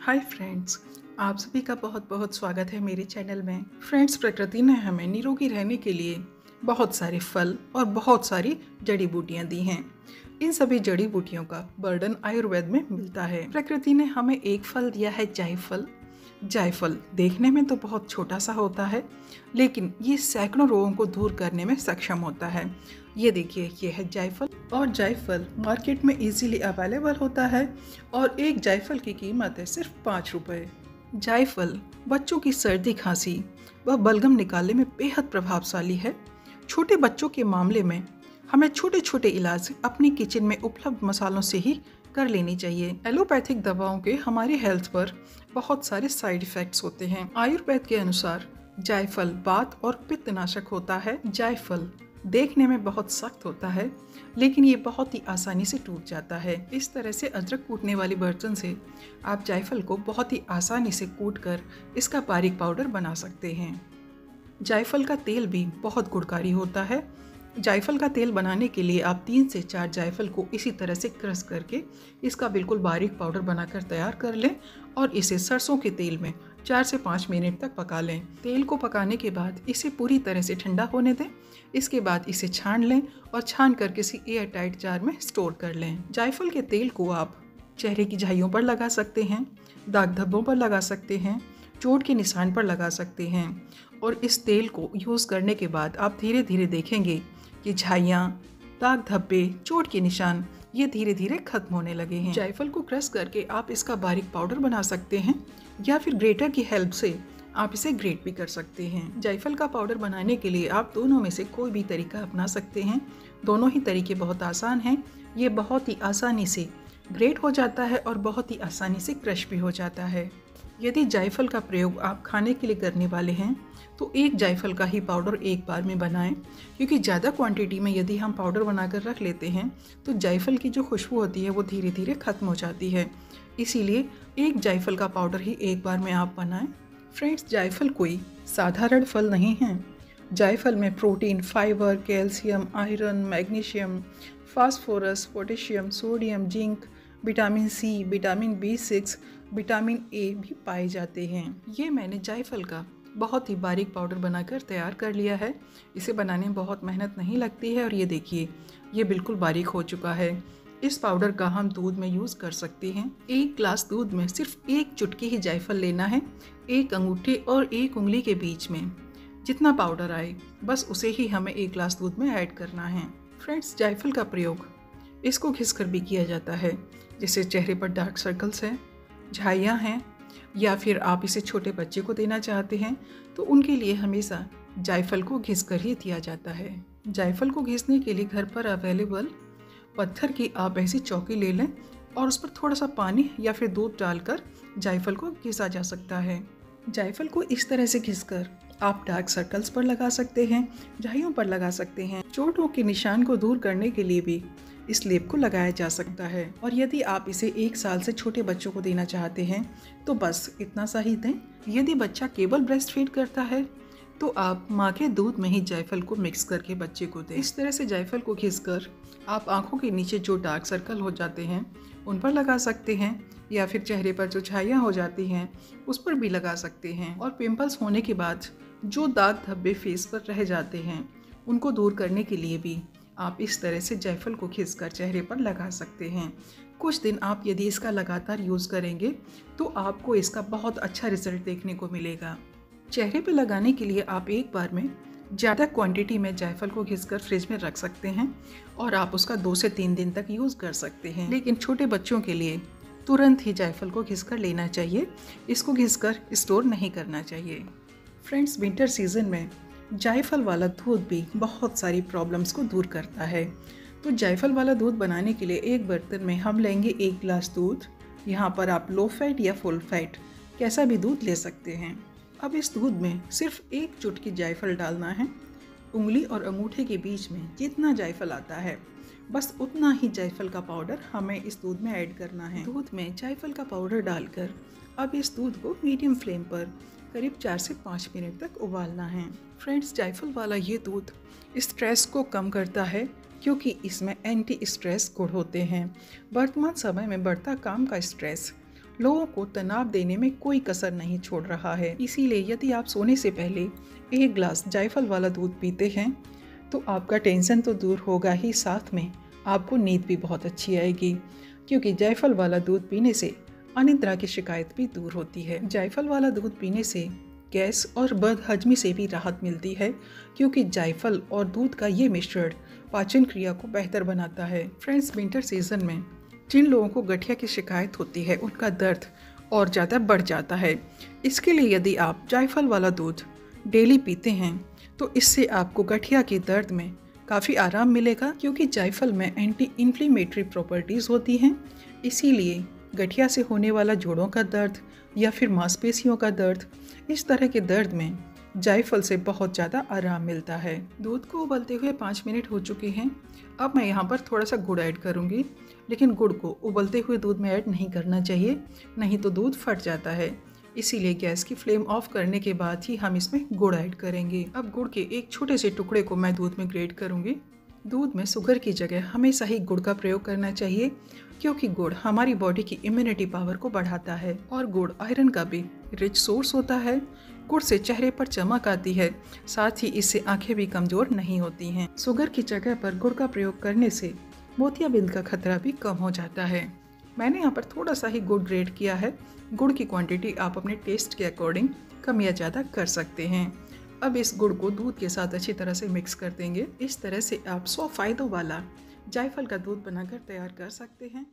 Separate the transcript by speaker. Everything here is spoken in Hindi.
Speaker 1: हाय फ्रेंड्स, आप सभी का बहुत बहुत स्वागत है मेरे चैनल में। फ्रेंड्स, प्रकृति ने हमें निरोगी रहने के लिए बहुत सारे फल और बहुत सारी जड़ी बूटियां दी हैं। इन सभी जड़ी बूटियों का वर्णन आयुर्वेद में मिलता है। प्रकृति ने हमें एक फल दिया है, जायफल। जायफल देखने में तो बहुत छोटा सा होता है, लेकिन ये सैकड़ों रोगों को दूर करने में सक्षम होता है। ये देखिए, ये है जायफल। और जायफल मार्केट में इजीली अवेलेबल होता है और एक जायफल की कीमत है सिर्फ 5 रुपये। जायफल बच्चों की सर्दी, खांसी व बलगम निकालने में बेहद प्रभावशाली है। छोटे बच्चों के मामले में हमें छोटे छोटे इलाज अपनी किचन में उपलब्ध मसालों से ही कर लेनी चाहिए। एलोपैथिक दवाओं के हमारी हेल्थ पर बहुत सारे साइड इफ़ेक्ट्स होते हैं। आयुर्वेद के अनुसार जायफल वात और पित्त नाशक होता है। जायफल देखने में बहुत सख्त होता है, लेकिन ये बहुत ही आसानी से टूट जाता है। इस तरह से अदरक कूटने वाली बर्तन से आप जायफल को बहुत ही आसानी से कूट कर इसका बारीक पाउडर बना सकते हैं। जायफल का तेल भी बहुत गुणकारी होता है। जायफल का तेल बनाने के लिए आप 3 से 4 जायफल को इसी तरह से क्रश करके इसका बिल्कुल बारीक पाउडर बनाकर तैयार कर लें और इसे सरसों के तेल में 4 से 5 मिनट तक पका लें। तेल को पकाने के बाद इसे पूरी तरह से ठंडा होने दें। इसके बाद इसे छान लें और छान कर किसी एयर टाइट जार में स्टोर कर लें। जायफल के तेल को आप चेहरे की झाइयों पर लगा सकते हैं, दाग धब्बों पर लगा सकते हैं, चोट के निशान पर लगा सकते हैं। और इस तेल को यूज़ करने के बाद आप धीरे धीरे देखेंगे कि झाइयाँ, दाग धब्बे, चोट के निशान ये धीरे धीरे खत्म होने लगे हैं। जायफल को क्रश करके आप इसका बारीक पाउडर बना सकते हैं या फिर ग्रेटर की हेल्प से आप इसे ग्रेट भी कर सकते हैं। जायफल का पाउडर बनाने के लिए आप दोनों में से कोई भी तरीका अपना सकते हैं। दोनों ही तरीके बहुत आसान हैं। ये बहुत ही आसानी से ग्रेट हो जाता है और बहुत ही आसानी से क्रश भी हो जाता है। यदि जायफल का प्रयोग आप खाने के लिए करने वाले हैं तो एक जायफल का ही पाउडर एक बार में बनाएं, क्योंकि ज़्यादा क्वांटिटी में यदि हम पाउडर बनाकर रख लेते हैं तो जायफल की जो खुशबू होती है वो धीरे धीरे ख़त्म हो जाती है। इसीलिए एक जायफल का पाउडर ही एक बार में आप बनाएं। फ्रेंड्स, जायफल कोई साधारण फल नहीं है। जायफल में protein, fibre, calcium, iron, magnesium, phosphorus, potassium, sodium, zinc, vitamin C, vitamin B6, vitamin A भी पाए जाते हैं। ये मैंने जायफल का बहुत ही बारीक पाउडर बनाकर तैयार कर लिया है। इसे बनाने में बहुत मेहनत नहीं लगती है और ये देखिए, ये बिल्कुल बारीक हो चुका है। इस पाउडर का हम दूध में यूज़ कर सकते हैं। 1 ग्लास दूध में सिर्फ 1 चुटकी ही जायफल लेना है। 1 अंगूठे और 1 उंगली के बीच में जितना पाउडर आए बस उसे ही हमें 1 ग्लास दूध में ऐड करना है। फ्रेंड्स, जायफल का प्रयोग इसको घिसकर भी किया जाता है। जैसे चेहरे पर डार्क सर्कल्स हैं, झाइयाँ हैं, या फिर आप इसे छोटे बच्चे को देना चाहते हैं तो उनके लिए हमेशा जायफल को घिसकर ही दिया जाता है। जायफल को घिसने के लिए घर पर अवेलेबल पत्थर की आप ऐसी चौकी ले लें और उस पर थोड़ा सा पानी या फिर दूध डालकर जायफल को घिसा जा सकता है। जायफल को इस तरह से घिसकर आप डार्क सर्कल्स पर लगा सकते हैं, झाइयों पर लगा सकते हैं। चोटों के निशान को दूर करने के लिए भी इस लेप को लगाया जा सकता है। और यदि आप इसे 1 साल से छोटे बच्चों को देना चाहते हैं तो बस इतना सा ही दें। यदि बच्चा केवल ब्रेस्ट फीड करता है तो आप माँ के दूध में ही जायफल को मिक्स करके बच्चे को दें। इस तरह से जायफल को घिसकर आप आंखों के नीचे जो डार्क सर्कल हो जाते हैं उन पर लगा सकते हैं, या फिर चेहरे पर जो छाइयाँ हो जाती हैं उस पर भी लगा सकते हैं। और पिंपल्स होने के बाद जो दाग धब्बे फेस पर रह जाते हैं उनको दूर करने के लिए भी आप इस तरह से जायफल को घिसकर चेहरे पर लगा सकते हैं। कुछ दिन आप यदि इसका लगातार यूज़ करेंगे तो आपको इसका बहुत अच्छा रिजल्ट देखने को मिलेगा। चेहरे पर लगाने के लिए आप एक बार में ज़्यादा क्वांटिटी में जायफल को घिसकर फ्रिज में रख सकते हैं और आप उसका 2 से 3 दिन तक यूज़ कर सकते हैं। लेकिन छोटे बच्चों के लिए तुरंत ही जायफल को घिसकर लेना चाहिए, इसको घिसकर स्टोर नहीं करना चाहिए। फ्रेंड्स, विंटर सीजन में जायफल वाला दूध भी बहुत सारी प्रॉब्लम्स को दूर करता है। तो जायफल वाला दूध बनाने के लिए एक बर्तन में हम लेंगे 1 ग्लास दूध। यहाँ पर आप लो फैट या फुल फैट कैसा भी दूध ले सकते हैं। अब इस दूध में सिर्फ 1 चुटकी जायफल डालना है। उंगली और अंगूठे के बीच में जितना जायफल आता है बस उतना ही जायफल का पाउडर हमें इस दूध में ऐड करना है। दूध में जायफल का पाउडर डालकर अब इस दूध को मीडियम फ्लेम पर करीब 4 से 5 मिनट तक उबालना है। फ्रेंड्स, जायफल वाला ये दूध स्ट्रेस को कम करता है क्योंकि इसमें एंटी स्ट्रेस गुण होते हैं। वर्तमान समय में बढ़ता काम का स्ट्रेस लोगों को तनाव देने में कोई कसर नहीं छोड़ रहा है। इसीलिए यदि आप सोने से पहले 1 ग्लास जायफल वाला दूध पीते हैं तो आपका टेंशन तो दूर होगा ही, साथ में आपको नींद भी बहुत अच्छी आएगी, क्योंकि जायफल वाला दूध पीने से अनिद्रा की शिकायत भी दूर होती है। जायफल वाला दूध पीने से गैस और बदहजमी से भी राहत मिलती है, क्योंकि जायफल और दूध का ये मिश्रण पाचन क्रिया को बेहतर बनाता है। फ्रेंड्स, विंटर सीजन में जिन लोगों को गठिया की शिकायत होती है उनका दर्द और ज़्यादा बढ़ जाता है। इसके लिए यदि आप जायफल वाला दूध डेली पीते हैं तो इससे आपको गठिया के दर्द में काफ़ी आराम मिलेगा, क्योंकि जायफल में एंटी इन्फ्लेमेटरी प्रॉपर्टीज़ होती हैं। इसीलिए गठिया से होने वाला जोड़ों का दर्द या फिर मांसपेशियों का दर्द, इस तरह के दर्द में जायफल से बहुत ज़्यादा आराम मिलता है। दूध को उबलते हुए 5 मिनट हो चुके हैं। अब मैं यहाँ पर थोड़ा सा गुड़ ऐड करूँगी, लेकिन गुड़ को उबलते हुए दूध में ऐड नहीं करना चाहिए, नहीं तो दूध फट जाता है। इसीलिए गैस की फ्लेम ऑफ करने के बाद ही हम इसमें गुड़ ऐड करेंगे। अब गुड़ के एक छोटे से टुकड़े को मैं दूध में ग्रेट करूँगी। दूध में शुगर की जगह हमेशा ही गुड़ का प्रयोग करना चाहिए, क्योंकि गुड़ हमारी बॉडी की इम्यूनिटी पावर को बढ़ाता है और गुड़ आयरन का भी रिच सोर्स होता है। गुड़ से चेहरे पर चमक आती है, साथ ही इससे आंखें भी कमजोर नहीं होती हैं। शुगर की जगह पर गुड़ का प्रयोग करने से मोतियाबिंद का खतरा भी कम हो जाता है। मैंने यहाँ पर थोड़ा सा ही गुड़ ग्रेट किया है। गुड़ की क्वांटिटी आप अपने टेस्ट के अकॉर्डिंग कम या ज़्यादा कर सकते हैं। अब इस गुड़ को दूध के साथ अच्छी तरह से मिक्स कर देंगे। इस तरह से आप 100 फायदों वाला जायफल का दूध बनाकर तैयार कर सकते हैं।